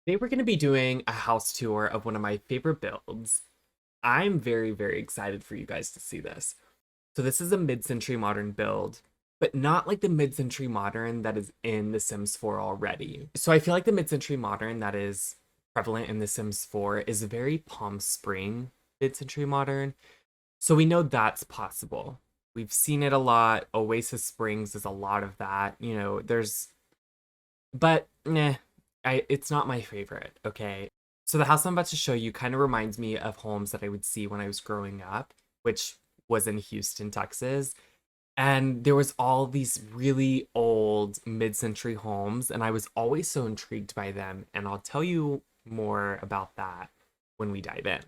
Today we're going to be doing a house tour of one of my favorite builds. I'm very, very excited for you guys to see this. So this is a mid-century modern build, but not like the mid-century modern that is in The Sims 4 already. So I feel like the mid-century modern that is prevalent in The Sims 4 is a very Palm Spring mid-century modern. So we know that's possible. We've seen it a lot. Oasis Springs is a lot of that. But it's not my favorite, okay? So the house I'm about to show you kind of reminds me of homes that I would see when I was growing up, which was in Houston, Texas. And there was all these really old mid-century homes, and I was always so intrigued by them, and I'll tell you more about that when we dive in.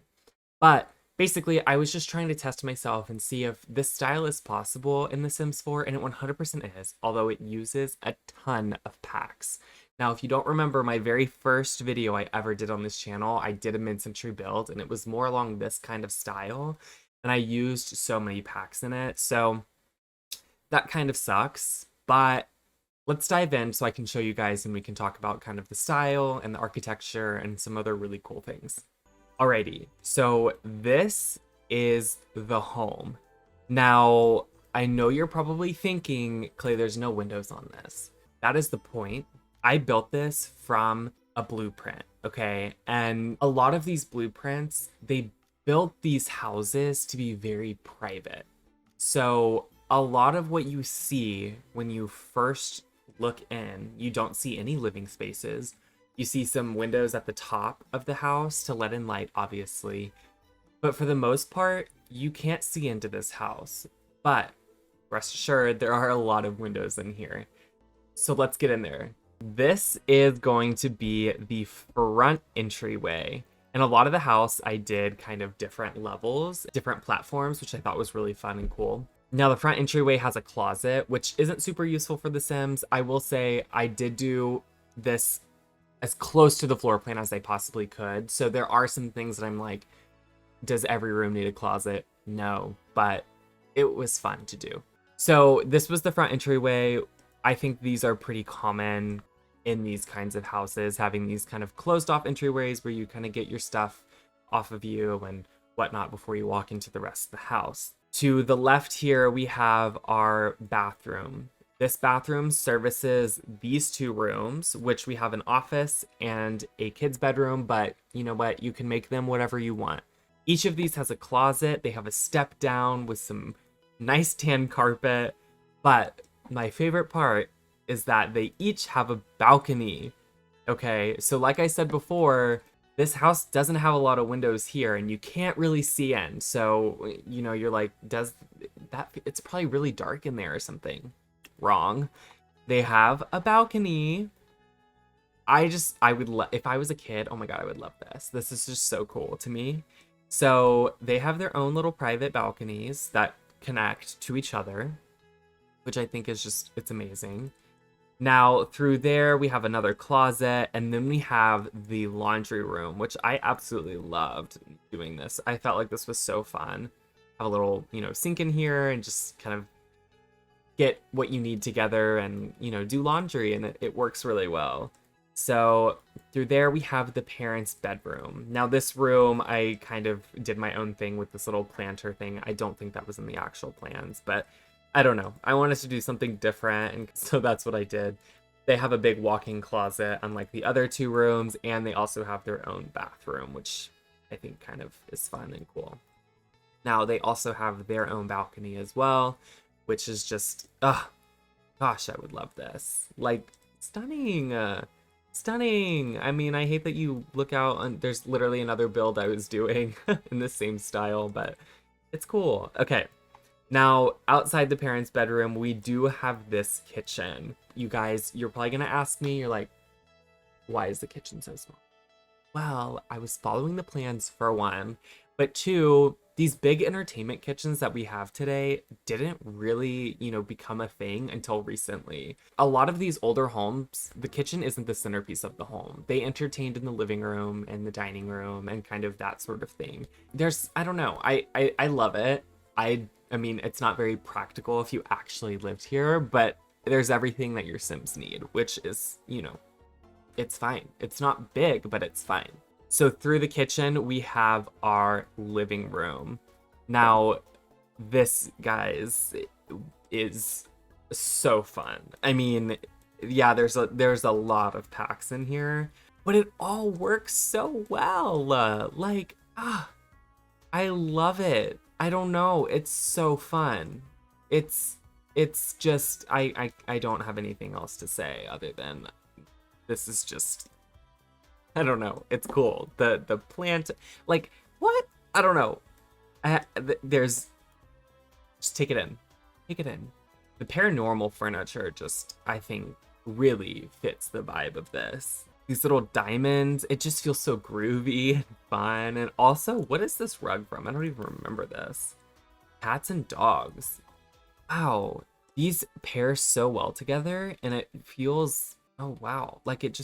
But basically, I was just trying to test myself and see if this style is possible in The Sims 4, and it 100% is, although it uses a ton of packs. Now, if you don't remember my very first video I ever did on this channel, I did a mid-century build, and it was more along this kind of style, and I used so many packs in it, so that kind of sucks, but let's dive in so I can show you guys and we can talk about kind of the style and the architecture and some other really cool things. Alrighty, so this is the home. Now, I know you're probably thinking, Clay, there's no windows on this. That is the point. I built this from a blueprint, okay? And a lot of these blueprints, they built these houses to be very private. So a lot of what you see when you first look in, you don't see any living spaces. You see some windows at the top of the house to let in light, obviously. But for the most part, you can't see into this house. But rest assured, there are a lot of windows in here. So let's get in there. This is going to be the front entryway. And a lot of the house, I did kind of different levels, different platforms, which I thought was really fun and cool. Now, the front entryway has a closet, which isn't super useful for The Sims. I will say I did do this as close to the floor plan as I possibly could. So there are some things that I'm like, does every room need a closet? No, but it was fun to do. So this was the front entryway. I think these are pretty common in these kinds of houses, having these kind of closed off entryways where you kind of get your stuff off of you and whatnot before you walk into the rest of the house. To the left here, we have our bathroom. This bathroom services these two rooms, which we have an office and a kid's bedroom, but you know what? You can make them whatever you want. Each of these has a closet. They have a step down with some nice tan carpet, but my favorite part is that they each have a balcony. Okay, so like I said before, this house doesn't have a lot of windows here and you can't really see in. So, you know, you're like, does that, it's probably really dark in there or something. Wrong. They have a balcony. I would if I was a kid, oh my God, I would love this. This is just so cool to me. So they have their own little private balconies that connect to each other, which I think is just, it's amazing. Now, through there, we have another closet, and then we have the laundry room, which I absolutely loved doing this. I felt like this was so fun. Have a little, you know, sink in here and just kind of get what you need together and, you know, do laundry, and it works really well. So through there, we have the parents' bedroom. Now, this room, I kind of did my own thing with this little planter thing. I don't think that was in the actual plans, but I don't know. I wanted to do something different, and so that's what I did. They have a big walk-in closet, unlike the other two rooms, and they also have their own bathroom, which I think kind of is fun and cool. Now, they also have their own balcony as well, which is just, gosh, I would love this. Like, stunning. Stunning. I mean, I hate that you look out and there's literally another build I was doing in the same style, but it's cool. Okay. Now, outside the parents' bedroom, we do have this kitchen. You guys, you're probably going to ask me, you're like, why is the kitchen so small? Well, I was following the plans for one, but two, these big entertainment kitchens that we have today didn't really, you know, become a thing until recently. A lot of these older homes, the kitchen isn't the centerpiece of the home. They entertained in the living room and the dining room and kind of that sort of thing. There's, I don't know, I love it. I mean, it's not very practical if you actually lived here, but there's everything that your Sims need, which is, you know, it's fine. It's not big, but it's fine. So through the kitchen, we have our living room. Now, this, guys, is so fun. I mean, yeah, there's a lot of packs in here, but it all works so well. I love it. I don't know. It's so fun. It's it's just I don't have anything else to say other than this is just, I don't know. It's cool. The plant, like, what? I don't know. There's, just take it in. Take it in. The paranormal furniture just, I think, really fits the vibe of this. These little diamonds, it just feels so groovy and fun. And also, what is this rug from? I don't even remember this. Cats and dogs. Wow. These pair so well together, and it feels, oh wow, like it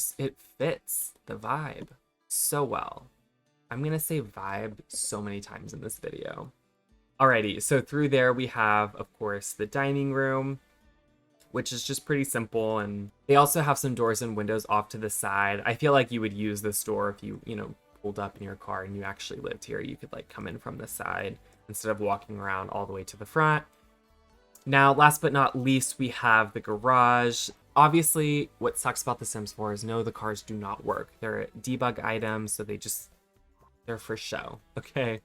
fits the vibe so well. I'm gonna say vibe so many times in this video. Alrighty, so through there we have, of course, the dining room, which is just pretty simple, and they also have some doors and windows off to the side. I feel like you would use this door if you know, pulled up in your car and you actually lived here. You could like come in from the side instead of walking around all the way to the front. Now, last but not least, we have the garage. Obviously, what sucks about the Sims 4 is no, the cars do not work. They're debug items, so they're for show, okay?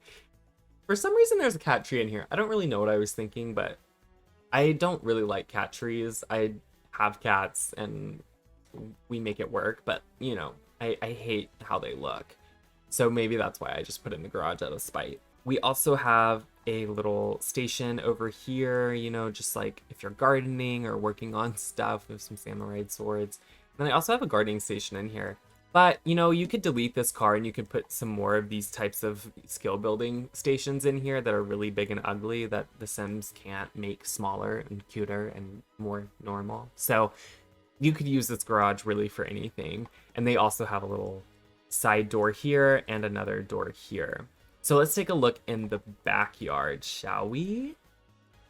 For some reason, there's a cat tree in here. I don't really know what I was thinking, but I don't really like cat trees. I have cats, and we make it work, but, you know, I hate how they look. So maybe that's why I just put it in the garage out of spite. We also have a little station over here, you know, just like if you're gardening or working on stuff with some samurai swords. And then I also have a gardening station in here. But, you know, you could delete this car and you could put some more of these types of skill building stations in here that are really big and ugly that the Sims can't make smaller and cuter and more normal. So you could use this garage really for anything. And they also have a little side door here and another door here. So let's take a look in the backyard, shall we?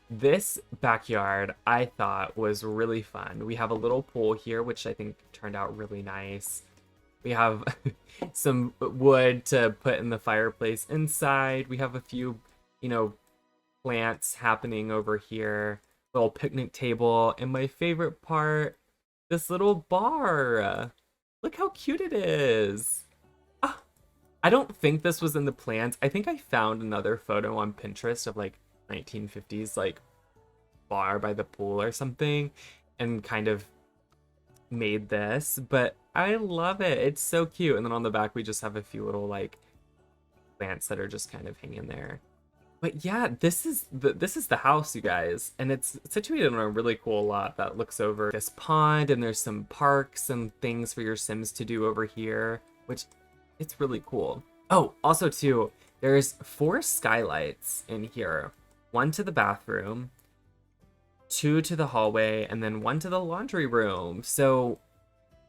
This backyard I thought was really fun. We have a little pool here, which I think turned out really nice. We have some wood to put in the fireplace inside. We have a few, you know, plants happening over here. Little picnic table. And my favorite part, this little bar. Look how cute it is. I don't think this was in the plans. I think I found another photo on Pinterest of like 1950s like bar by the pool or something and kind of made this, but I love it. It's so cute. And then on the back we just have a few little like plants that are just kind of hanging there. But yeah, this is the house, you guys, and it's situated on a really cool lot that looks over this pond, and there's some parks and things for your Sims to do over here, which it's really cool. Oh, also too, there's 4 skylights in here. 1 to the bathroom, 2 to the hallway, and then 1 to the laundry room. So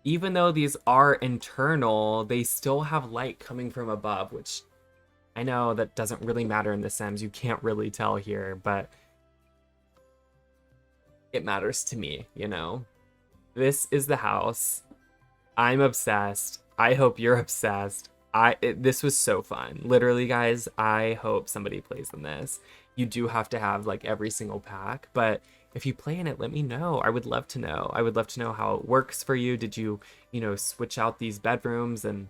even though these are internal, they still have light coming from above, which I know that doesn't really matter in The Sims. You can't really tell here, but it matters to me, you know? This is the house. I'm obsessed. I hope you're obsessed. This was so fun. Literally, guys, I hope somebody plays in this. You do have to have like every single pack, but if you play in it, let me know. I would love to know. I would love to know how it works for you. Did you, you know, switch out these bedrooms and,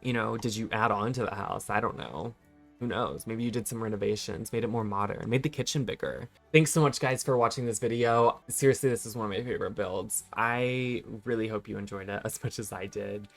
you know, did you add on to the house? I don't know. Who knows? Maybe you did some renovations, made it more modern, made the kitchen bigger. Thanks so much, guys, for watching this video. Seriously, this is one of my favorite builds. I really hope you enjoyed it as much as I did.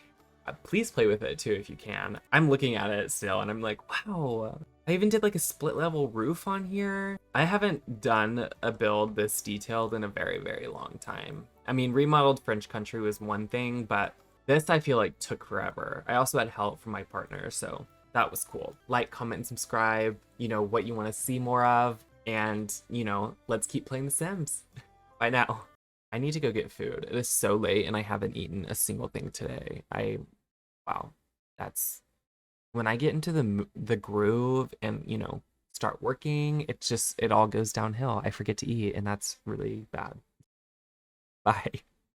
Please play with it too if you can. I'm looking at it still and I'm like, wow. I even did like a split level roof on here. I haven't done a build this detailed in a very, very long time. I mean, remodeled French Country was one thing, but this I feel like took forever. I also had help from my partner, so that was cool. Like, comment, and subscribe, you know, what you want to see more of, and, you know, let's keep playing The Sims. Bye now. I need to go get food. It is so late and I haven't eaten a single thing today. Wow, that's, when I get into the groove and, you know, start working, it all goes downhill. I forget to eat, and that's really bad. Bye.